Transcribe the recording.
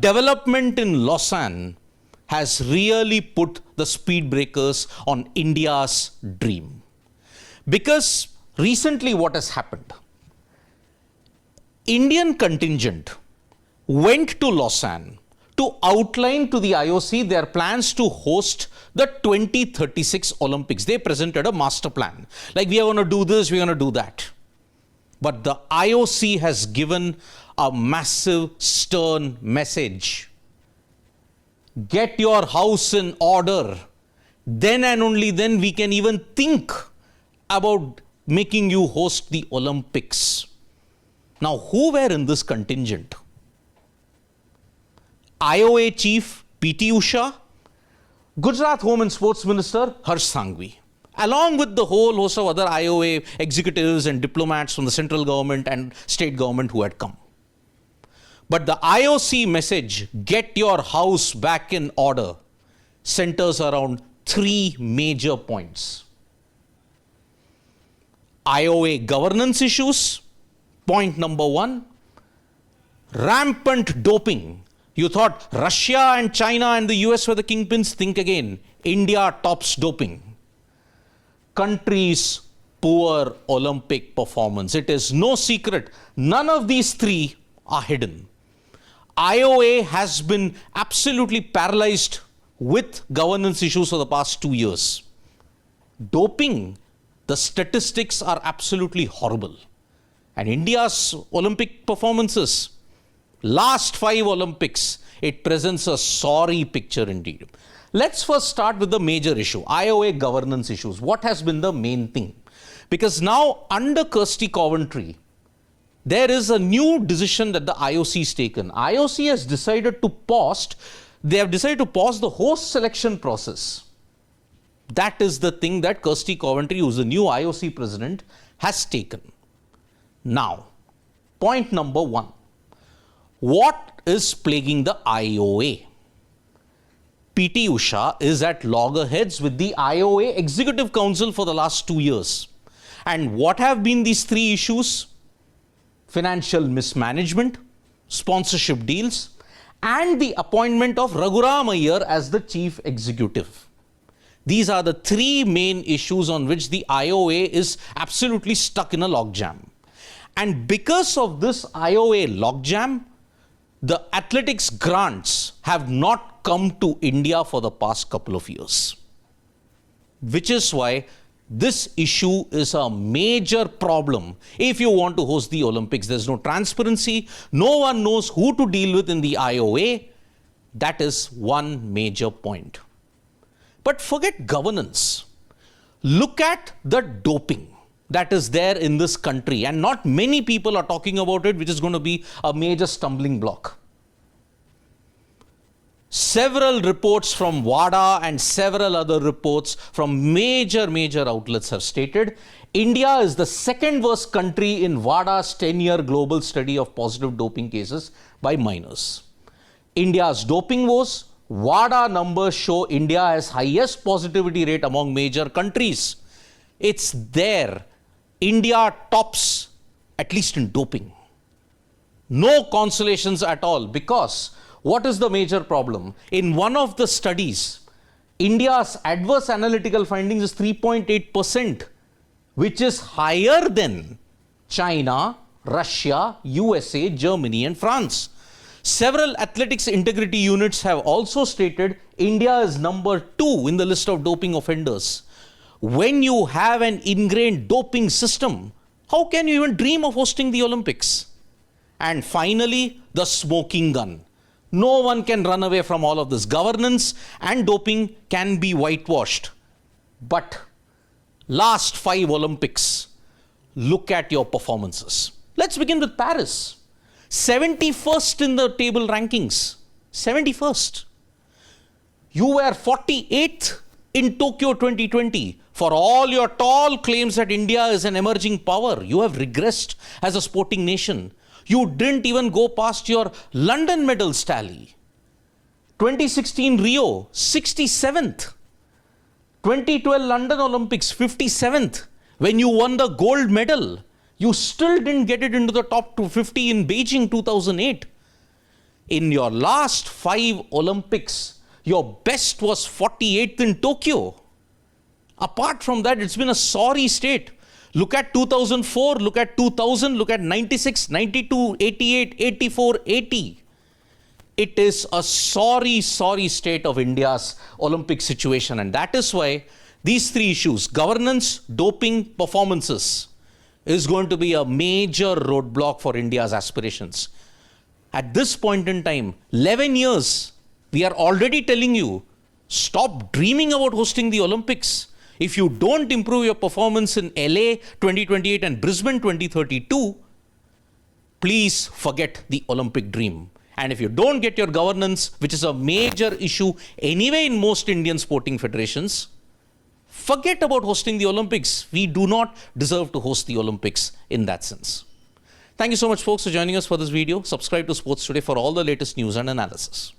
development in Lausanne has really put the speed breakers on India's dream. Because recently what has happened? Indian contingent went to Lausanne to outline to the IOC their plans to host the 2036 Olympics. They presented a master plan. Like, we are going to do this, we are going to do that. But the IOC has given a massive, stern message. Get your house in order. Then and only then we can even think about making you host the Olympics. Now, who were in this contingent? IOA chief P.T. Usha, Gujarat Home and Sports Minister Harsh Sanghvi, along with the whole host of other IOA executives and diplomats from the central government and state government who had come. But the IOC message, get your house back in order, centers around three major points. IOA governance issues, point number one. Rampant doping. You thought Russia and China and the US were the kingpins? Think again. India tops doping. Country's poor Olympic performance. It is no secret. None of these three are hidden. IOA has been absolutely paralyzed with governance issues for the past 2 years. Doping, the statistics are absolutely horrible. And India's Olympic performances, last 5 Olympics, it presents a sorry picture indeed. Let's first start with the major issue, IOA governance issues. What has been the main thing? Because now under Kirsty Coventry, there is a new decision that the IOC has taken. IOC has decided to pause, the host selection process. That is the thing that Kirsty Coventry, who is the new IOC president, has taken. Now, point number one. What is plaguing the IOA? P.T. Usha is at loggerheads with the IOA Executive Council for the last 2 years. And what have been these three issues? Financial mismanagement, sponsorship deals, and the appointment of Raghuram Iyer as the chief executive. These are the three main issues on which the IOA is absolutely stuck in a logjam. And because of this IOA logjam, the athletics grants have not come to India for the past couple of years. Which is why this issue is a major problem. If you want to host the Olympics, there's no transparency. No one knows who to deal with in the IOA. That is one major point. But forget governance. Look at the doping that is there in this country, and not many people are talking about it, which is going to be a major stumbling block. Several reports from WADA and several other reports from major outlets have stated India is the second worst country in WADA's 10-year global study of positive doping cases by minors. India's doping woes, WADA numbers show India has highest positivity rate among major countries. It's there. India tops, at least in doping. No consolations at all, because what is the major problem? In one of the studies, India's adverse analytical findings is 3.8%, which is higher than China, Russia, USA, Germany, and France. Several athletics integrity units have also stated India is number 2 in the list of doping offenders. When you have an ingrained doping system, how can you even dream of hosting the Olympics? And finally, the smoking gun. No one can run away from all of this. Governance and doping can be whitewashed. But last 5 Olympics, look at your performances. Let's begin with Paris. 71st in the table rankings. 71st. You were 48th in Tokyo 2020. For all your tall claims that India is an emerging power, you have regressed as a sporting nation. You didn't even go past your London medals tally. 2016 Rio, 67th. 2012 London Olympics, 57th. When you won the gold medal, you still didn't get it into the top 250 in Beijing 2008. In your last 5 Olympics, your best was 48th in Tokyo. Apart from that, it's been a sorry state. Look at 2004, look at 2000, look at 96, 92, 88, 84, 80. It is a sorry, sorry state of India's Olympic situation. And that is why these 3 issues, governance, doping, performances, is going to be a major roadblock for India's aspirations. At this point in time, 11 years, we are already telling you, stop dreaming about hosting the Olympics. If you don't improve your performance in LA 2028 and Brisbane 2032, please forget the Olympic dream. And if you don't get your governance, which is a major issue anyway in most Indian sporting federations, forget about hosting the Olympics. We do not deserve to host the Olympics in that sense. Thank you so much, folks, for joining us for this video. Subscribe to Sports Today for all the latest news and analysis.